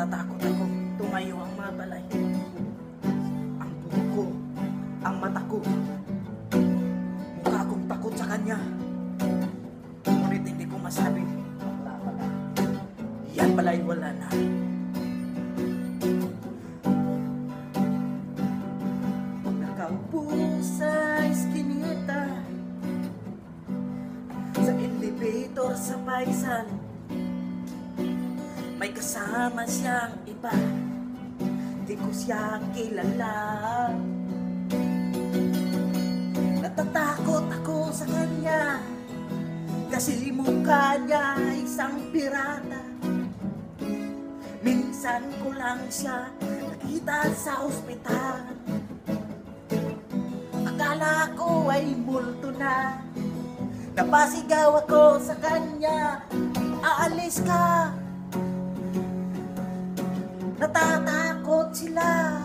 Natatakot ako, tumayo ang mabalay. Ang buhok ko, ang mata ko, mukha kong takot sa kanya. Ngunit hindi ko masabi, wala pala. Yan pala'y wala na. Pag nakaupo sa eskinita, sa elevator sa paisan, may kasama siyang iba, di ko siya kilala. Natatakot ako sa kanya, kasi mukha niya isang pirata. Minsan ko lang siya nakita sa ospital. Akala ko ay multo na. Napasigaw ako sa kanya, aalis ka. Natatakot sila.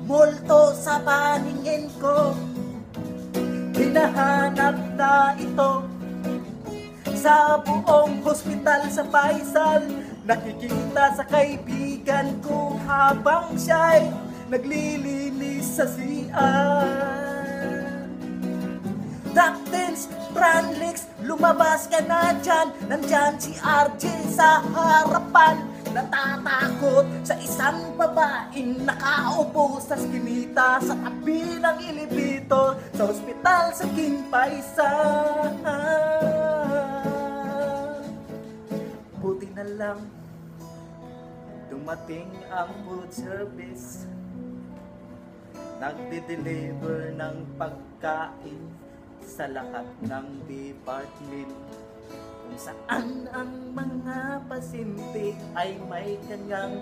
Multo sa paningin ko. Hinahanap na ito sa buong hospital sa Faisal. Nakikita sa kaibigan ko habang siya'y naglilinis sa CR. Dactyls, Tranlix, lumabas ka na dyan. Nandyan si RJ sa harapan. Natatakot sa isang babaeng nakaupo sa skinita sa tabi ng elevator sa ospital sa King Faisal. Buti na lang dumating ang food service, nagde-deliver ng pagkain sa lahat ng department, kung saan ang mga pasyente ay may kanyang